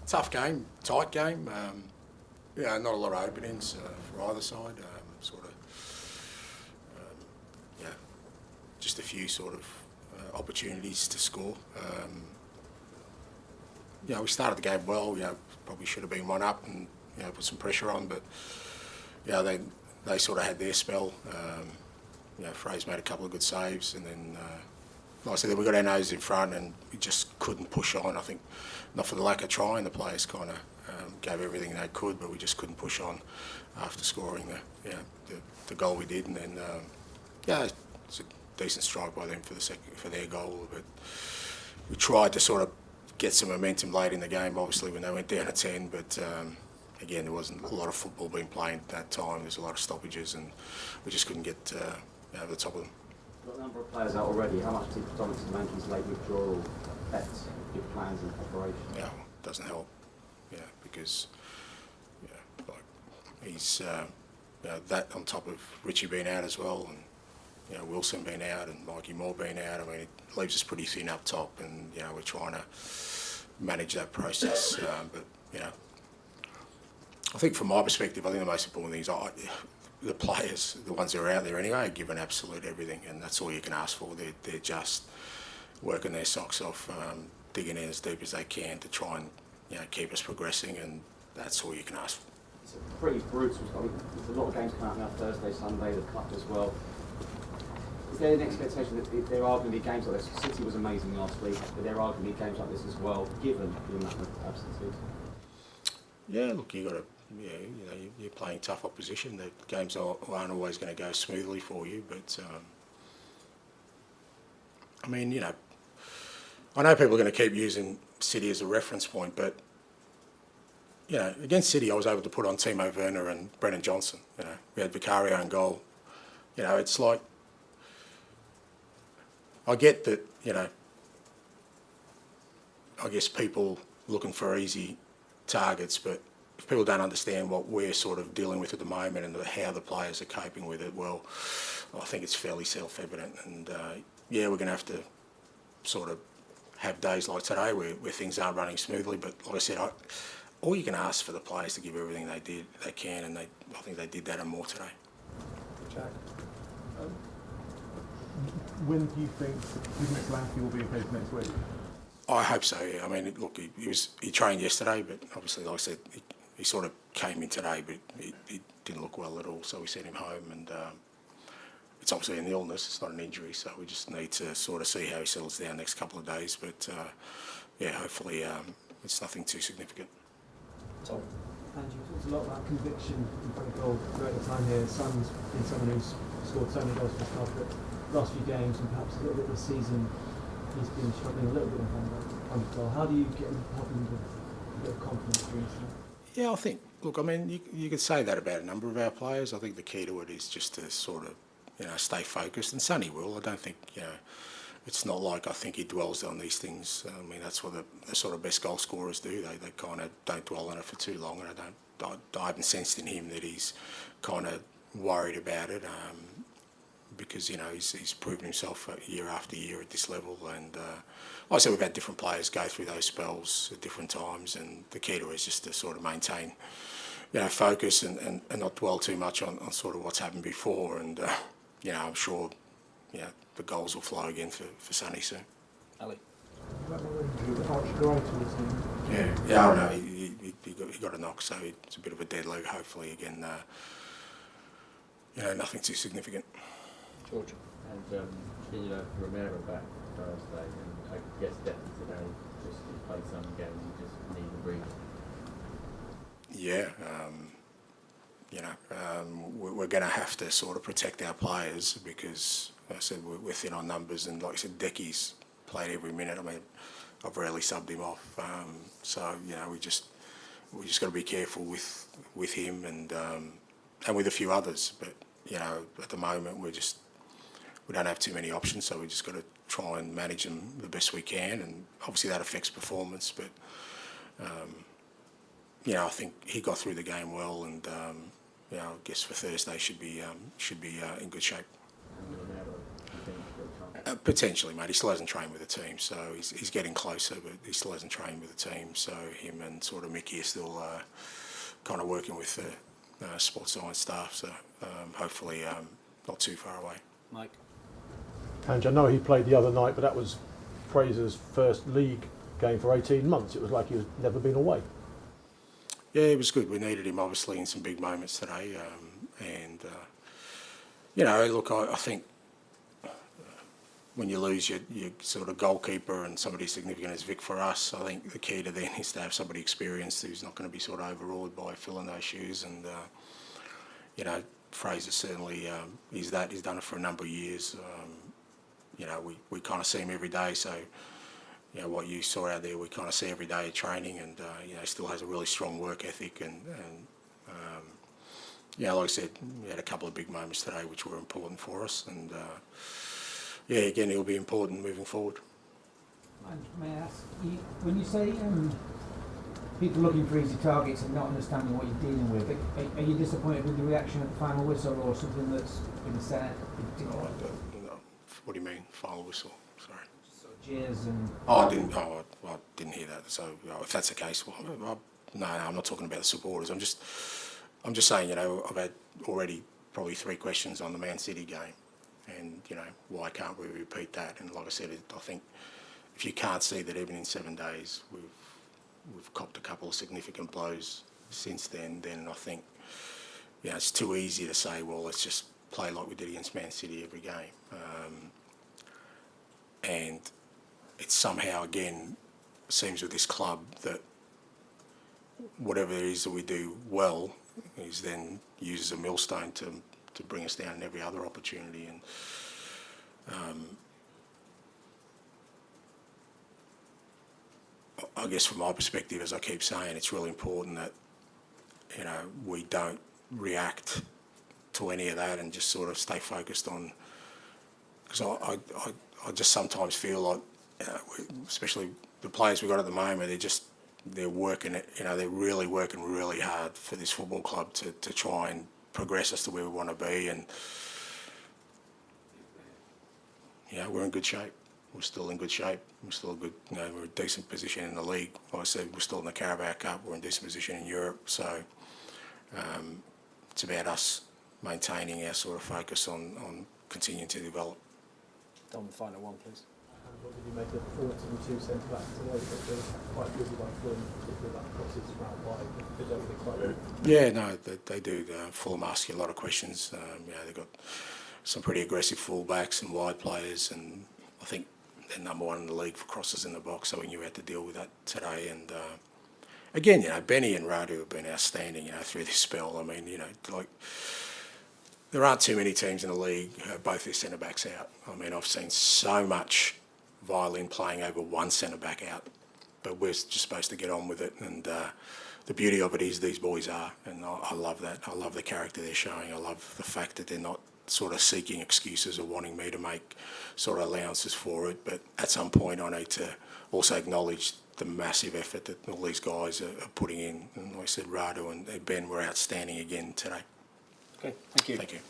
Tough game, tight game. Not a lot of openings for either side. Just a few sort of opportunities to score. We started the game well. Probably should have been one up and put some pressure on, but they sort of had their spell. Fraser made a couple of good saves, and then like I said, we got our nose in front and we just couldn't push on. I think not for the lack of trying. The players kind of gave everything they could, but we just couldn't push on after scoring the goal we did, and then it's a decent strike by them for their goal. But we tried to sort of get some momentum late in the game, obviously when they went down to 10. But again, there wasn't a lot of football being played at that time. There's a lot of stoppages, and we just couldn't get over the top of them. Got a number of players out already. How much did Solanke's late withdrawal affect your plans and preparation? Yeah, it doesn't help. Because he's that on top of Richie being out as well, and Wilson being out and Mikey Moore being out. I mean, it leaves us pretty thin up top, and we're trying to manage that process. But I think from my perspective, I think the most important thing is the players, the ones that are out there anyway, are giving absolute everything, and that's all you can ask for. They're just working their socks off, digging in as deep as they can to try and keep us progressing, and that's all you can ask for. It's a pretty brutal. I mean, there's a lot of games coming out now Thursday, Sunday, the cup as well. Is there an expectation that there are going to be games like this? City was amazing last week, but there are going to be games like this as well, given the amount of absences? Yeah, look, you got to. You're playing tough opposition. The games aren't always going to go smoothly for you, but I mean, I know people are going to keep using City as a reference point, but against City, I was able to put on Timo Werner and Brennan Johnson. We had Vicario in goal. It's like, I get that. I guess people looking for easy targets, but if people don't understand what we're sort of dealing with at the moment and how the players are coping with it, well, I think it's fairly self-evident. And we're going to have to sort of have days like today where things aren't running smoothly. But like I said, all you can ask for the players to give everything they can, and I think they did that and more today. Jack, when do you think Solanke will be in place next week? I hope so. Yeah. I mean, look, he trained yesterday, but obviously, like I said, he sort of came in today, but he didn't look well at all. So we sent him home, and it's obviously an illness. It's not an injury, so we just need to sort of see how he settles down next couple of days. But hopefully it's nothing too significant. Tom, and you talked a lot about conviction in front of goal throughout the time here. Son's been someone who's scored so many goals for his club, but last few games and perhaps a little bit this season, he's been struggling a little bit in front of goal. How do you help him with a bit of confidence during this time? Yeah, I think, look, I mean, you could say that about a number of our players. I think the key to it is just to sort of, stay focused. And Sonny will. I don't think, it's not like I think he dwells on these things. I mean, that's what the sort of best goal scorers do. They kind of don't dwell on it for too long, and I haven't sensed in him that he's kind of worried about it. Because he's proven himself year after year at this level, and like I said, we've had different players go through those spells at different times, and the key to it is just to sort of maintain, focus and not dwell too much on sort of what's happened before, and I'm sure, the goals will flow again for Sonny soon. Ali. Yeah, I know he got a knock, so it's a bit of a dead leg. Hopefully again, nothing too significant. George. And Romero back Thursday, and I guess definitely today, just to play some games, you just need a breathe. Yeah, we're going to have to sort of protect our players because, like I said, we're thin on numbers, and like I said, Decky's played every minute. I mean, I've rarely subbed him off, so we just got to be careful with him and with a few others. But at the moment we don't have too many options, so we just got to try and manage them the best we can, and obviously that affects performance. But I think he got through the game well, and I guess for Thursday should be in good shape. Potentially, mate. He still hasn't trained with the team, so he's getting closer, but he still hasn't trained with the team. So him and sort of Mickey are still kind of working with the sports science staff. So hopefully not too far away. Mike? And I know he played the other night, but that was Fraser's first league game for 18 months. It was like he had never been away. Yeah, it was good. We needed him, obviously, in some big moments today. You know, look, I think when you lose your sort of goalkeeper and somebody significant as Vic for us, I think the key to then is to have somebody experienced who's not going to be sort of overawed by filling those shoes. And, you know, Fraser certainly is that. He's done it for a number of years. You know, we kind of see him every day, so, you know, what you saw out there, we kind of see every day at training, and, you know, still has a really strong work ethic. And yeah, like I said, we had a couple of big moments today which were important for us. And, yeah, again, it'll be important moving forward. And may I ask, when you say people looking for easy targets and not understanding what you're dealing with, are you disappointed with the reaction at the final whistle, or something that's been said? What do you mean, final whistle? Sorry. Sort of jeers and... I didn't hear that. So if that's the case, well, no, I'm not talking about the supporters. I'm just saying, you know, I've had already probably 3 questions on the Man City game. And, you know, why can't we repeat that? And like I said, I think if you can't see that even in 7 days we've copped a couple of significant blows since then I think, you know, it's too easy to say, well, let's just play like we did against Man City every game. And it somehow, again, seems with this club that whatever it is that we do well is then used as a millstone to bring us down in every other opportunity. And I guess from my perspective, as I keep saying, it's really important that, you know, we don't react to any of that and just sort of stay focused on, because I just sometimes feel like, you know, especially the players we've got at the moment, they're working it, you know, they're really working really hard for this football club to try and progress us to where we want to be. And, you know, we're in good shape. We're still in good shape. We're still good, you know, we're in a decent position in the league. Like I said, we're still in the Carabao Cup. We're in a decent position in Europe. So it's about us maintaining our sort of focus on continuing to develop. Dom, the final one, please. What did you make of the performance of the 2 centre-backs today? They're quite busy by form, particularly that crosses round wide. They don't really quite well. Yeah, no, they do. Fulham ask you a lot of questions. You know, they've got some pretty aggressive full-backs and wide players, and I think they're number 1 in the league for crosses in the box, so we knew we had to deal with that today. And again, you know, Benny and Radu have been outstanding, you know, through this spell. I mean, you know, like, there aren't too many teams in the league who have both their centre-backs out. I mean, I've seen so much violin playing over one centre-back out, but we're just supposed to get on with it. And the beauty of it is these boys are, and I love that. I love the character they're showing. I love the fact that they're not sort of seeking excuses or wanting me to make sort of allowances for it. But at some point I need to also acknowledge the massive effort that all these guys are putting in. And like I said, Radu and Ben were outstanding again today. Okay, thank you. Thank you.